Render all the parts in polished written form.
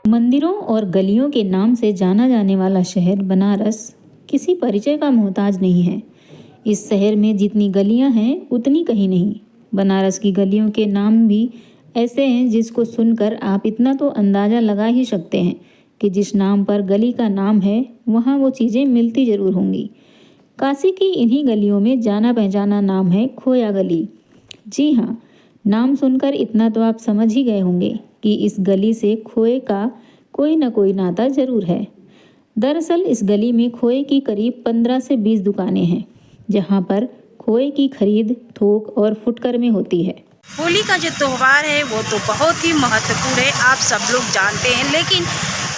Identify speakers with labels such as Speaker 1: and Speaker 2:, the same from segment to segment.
Speaker 1: मंदिरों और गलियों के नाम से जाना जाने वाला शहर बनारस किसी परिचय का मोहताज नहीं है। इस शहर में जितनी गलियां हैं उतनी कहीं नहीं। बनारस की गलियों के नाम भी ऐसे हैं जिसको सुनकर आप इतना तो अंदाज़ा लगा ही सकते हैं कि जिस नाम पर गली का नाम है वहाँ वो चीज़ें मिलती ज़रूर होंगी। काशी की इन्हीं गलियों में जाना पहचाना नाम है खोया गली। जी हाँ, नाम सुनकर इतना तो आप समझ ही गए होंगे कि इस गली से खोए का कोई न कोई नाता जरूर है। दरअसल इस गली में खोए की करीब 15 से 20 दुकानें हैं, जहां पर खोए की खरीद थोक और फुटकर में होती है।
Speaker 2: होली का जो त्यौहार है वो तो बहुत ही महत्वपूर्ण है, आप सब लोग जानते हैं। लेकिन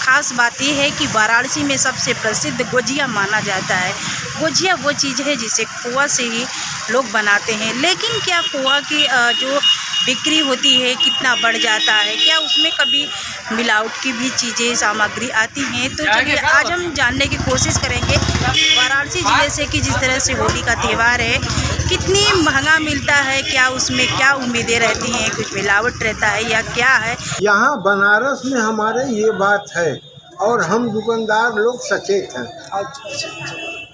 Speaker 2: ख़ास बात यह है कि वाराणसी में सबसे प्रसिद्ध गुजिया माना जाता है। गुजिया वो चीज़ है जिसे खोआ से ही लोग बनाते हैं। लेकिन क्या खोआ की जो बिक्री होती है कितना बढ़ जाता है, क्या उसमें कभी मिलावट की भी चीज़ें सामग्री आती हैं? तो चलिए आज हम जानने की कोशिश करेंगे वाराणसी ज़िले से कि जिस तरह से होली का त्यौहार है कितनी महंगा मिलता है, क्या उसमें क्या उम्मीदें रहती हैं, कुछ मिलावट रहता है या क्या है।
Speaker 3: यहाँ बनारस में हमारे ये बात है और हम दुकानदार लोग सचेत हैं।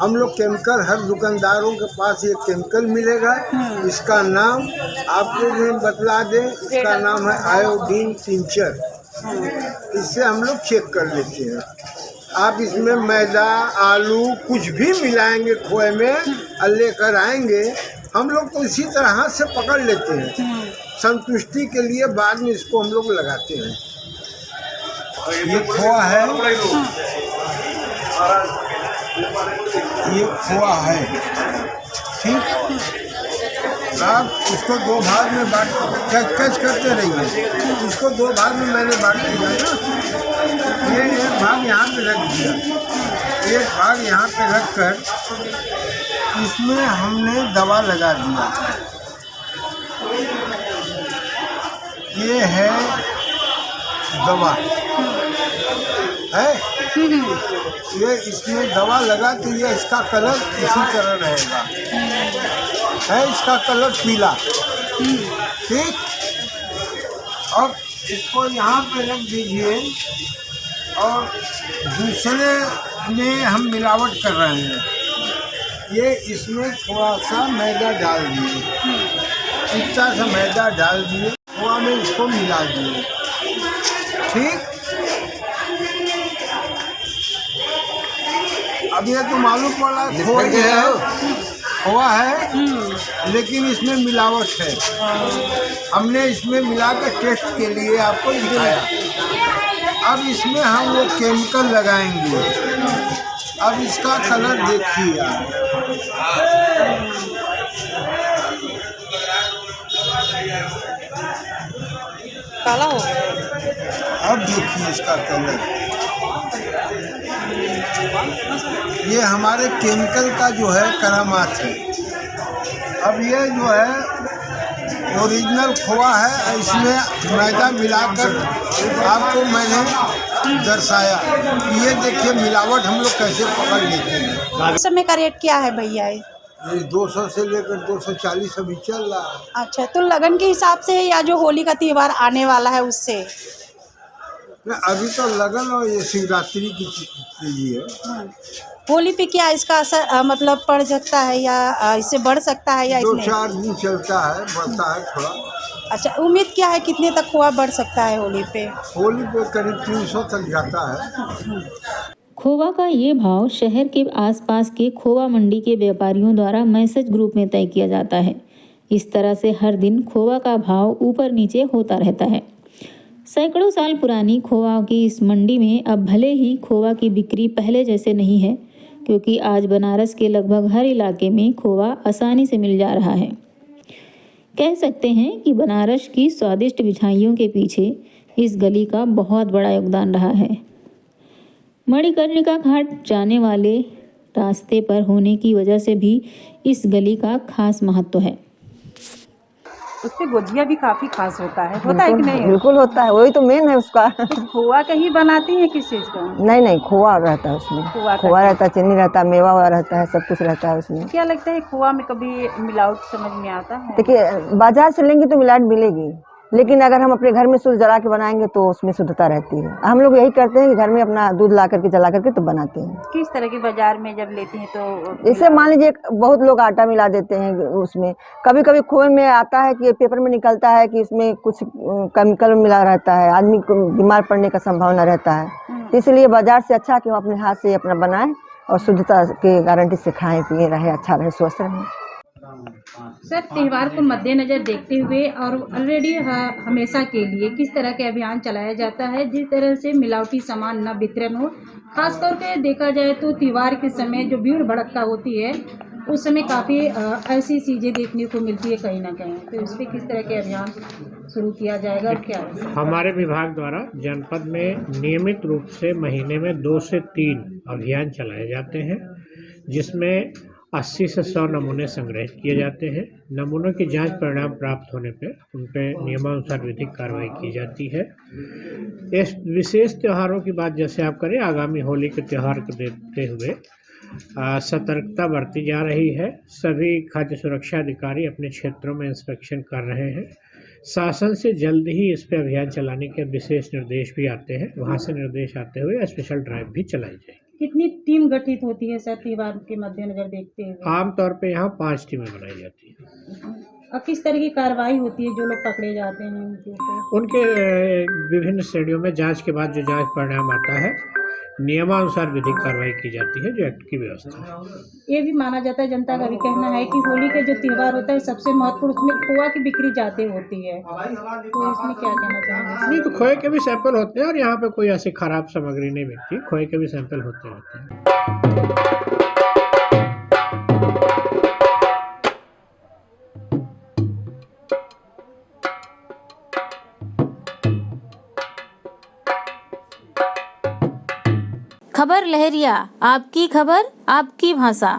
Speaker 3: हम लोग केमिकल, हर दुकानदारों के पास ये केमिकल मिलेगा। इसका नाम आपको मैं बतला दें, इसका नाम है आयोडीन टिंचर। इससे हम लोग चेक कर लेते हैं। आप इसमें मैदा, आलू कुछ भी मिलाएंगे खोए में और लेकर आएंगे, हम लोग तो इसी तरह से पकड़ लेते हैं। संतुष्टि के लिए बाद में इसको हम लोग लगाते हैं। ये खोआ है, ये खोआ है, ठीक। आप इसको दो भाग में बांट कैच करते रहिए। इसको दो भाग में मैंने बांट दिया ना। ये एक भाग यहाँ पे रख दिया, एक भाग यहाँ पे रख कर इसमें हमने दवा लगा दिया। ये है दवा है, ये इसमें दवा लगा तो ये इसका कलर इसी तरह रहेगा। है इसका कलर पीला, ठीक। अब इसको यहाँ पे रख दीजिए और दूसरे में हम मिलावट कर रहे हैं। ये इसमें थोड़ा सा मैदा डाल दिए, इतना सा मैदा डाल दिए, खोआ में इसको मिला दिए, ठीक। अब ये तो मालूम पड़ा खोआ है, लेकिन इसमें मिलावट है। हमने इसमें मिलाकर टेस्ट के लिए आपको दिखाया। अब इसमें हम वो केमिकल लगाएंगे। अब इसका कलर देखिए आप,
Speaker 2: काला हो गया।
Speaker 3: अब देखिए इसका कलर, ये हमारे केमिकल का जो है करामात है। अब ये जो है ओरिजिनल खोआ है, इसमें मैदा मिलाकर आपको मैंने दर्शाया। ये देखिए मिलावट हम लोग कैसे पकड़ लेते हैं।
Speaker 2: इस समय का रेट क्या है भैया?
Speaker 3: ये 200 से लेकर 240 अभी चल रहा है।
Speaker 2: अच्छा, तो लगन के हिसाब से या जो होली का त्यौहार आने वाला है उससे?
Speaker 3: अभी तो लगन और ये शिवरात्रि की चीज़ है।
Speaker 2: होली पे क्या इसका असर मतलब पड़ सकता है या इससे बढ़ सकता है या
Speaker 3: 2-4 दिन चलता है, बढ़ता है थोड़ा।
Speaker 2: अच्छा, उम्मीद क्या है कितने तक खोआ बढ़ सकता है होली पे?
Speaker 3: होली पे करीब 300 तक जाता है।
Speaker 1: खोवा का ये भाव शहर के आसपास के खोवा मंडी के व्यापारियों द्वारा मैसेज ग्रुप में तय किया जाता है। इस तरह से हर दिन खोवा का भाव ऊपर नीचे होता रहता है। सैकड़ों साल पुरानी खोवा की इस मंडी में अब भले ही खोवा की बिक्री पहले जैसे नहीं है, क्योंकि आज बनारस के लगभग हर इलाके में खोवा आसानी से मिल जा रहा है। कह सकते हैं कि बनारस की स्वादिष्ट मिठाइयों के पीछे इस गली का बहुत बड़ा योगदान रहा है। मणिकर्णिका घाट जाने वाले रास्ते पर होने की वजह से भी इस गली का खास महत्व है।
Speaker 2: उसपे गुजिया भी काफी खास होता है कि नहीं?
Speaker 4: बिल्कुल होता है, वही तो मेन है उसका।
Speaker 2: खोआ का ही बनाती है किस चीज का?
Speaker 4: नहीं, खोआ रहता है उसमें। खोआ रहता है, चीनी रहता है, मेवा हुआ रहता है, सब कुछ रहता है उसमें।
Speaker 2: क्या लगता है खोआ में कभी मिलावट समझ में आता है?
Speaker 4: देखिए बाजार से लेंगे तो मिलावट मिलेगी, लेकिन अगर हम अपने घर में शुद्ध जला के बनाएंगे तो उसमें शुद्धता रहती है। हम लोग यही करते हैं कि घर में अपना दूध ला करके जला करके तो बनाते हैं।
Speaker 2: किस तरह की बाजार में जब लेती हैं तो
Speaker 4: जैसे मान लीजिए बहुत लोग आटा मिला देते हैं उसमें, कभी कभी खोए में आता है कि पेपर में निकलता है कि इसमें कुछ केमिकल मिला रहता है, आदमी को बीमार पड़ने का संभावना रहता है। तो इसलिए बाजार से अच्छा कि हम अपने हाथ से अपना बनाएं और शुद्धता के गारंटी से खाएं पिए, रहे अच्छा रहे, स्वस्थ रहे।
Speaker 1: सर, त्यौहार को मद्देनजर देखते हुए और ऑलरेडी हमेशा के लिए किस तरह के अभियान चलाया जाता है जिस तरह से मिलावटी सामान न वितरण हो? खासतौर पे देखा जाए तो त्यौहार के समय जो भीड़ भड़क्का होती है उस समय काफ़ी ऐसी चीज़ें देखने को मिलती है कहीं ना कहीं, तो इस पर किस तरह के अभियान शुरू किया जाएगा और क्या?
Speaker 5: हमारे विभाग द्वारा जनपद में नियमित रूप से महीने में 2 से 3 अभियान चलाए जाते हैं, जिसमें 80 से 100 नमूने संग्रहित किए जाते हैं। नमूनों की जांच परिणाम प्राप्त होने पर उन पर नियमानुसार विधिक कार्रवाई की जाती है। इस विशेष त्योहारों की बात जैसे आप करें, आगामी होली के त्यौहार को देखते हुए सतर्कता बरती जा रही है। सभी खाद्य सुरक्षा अधिकारी अपने क्षेत्रों में इंस्पेक्शन कर रहे हैं। शासन से जल्द ही इस पर अभियान चलाने के विशेष निर्देश भी आते हैं। वहाँ से निर्देश आते हुए स्पेशल ड्राइव भी चलाई जाएगी।
Speaker 1: कितनी टीम गठित होती है सर त्यौहार के मद्देनजर देखते हुए?
Speaker 5: आमतौर पे यहाँ 5 टीमें बनाई जाती हैं।
Speaker 1: और किस तरह की कार्रवाई होती है जो लोग पकड़े जाते हैं उनके ऊपर?
Speaker 5: उनके विभिन्न श्रेणियों में जांच के बाद जो जांच परिणाम आता है, नियमानुसार विधिक कार्रवाई की जाती है, जो एक्ट की व्यवस्था है।
Speaker 1: ये भी माना जाता है, जनता का भी कहना है कि होली के जो त्यौहार होता है सबसे महत्वपूर्ण उसमें खोआ की बिक्री ज़्यादा होती है, तो इसमें क्या कहना चाहेंगे?
Speaker 5: नहीं, तो खोए के भी सैंपल होते हैं और यहाँ पे कोई ऐसी खराब सामग्री नहीं मिलती। खोए के भी सैंपल होते रहते हैं।
Speaker 1: खबर लहरिया, आपकी खबर आपकी भाषा।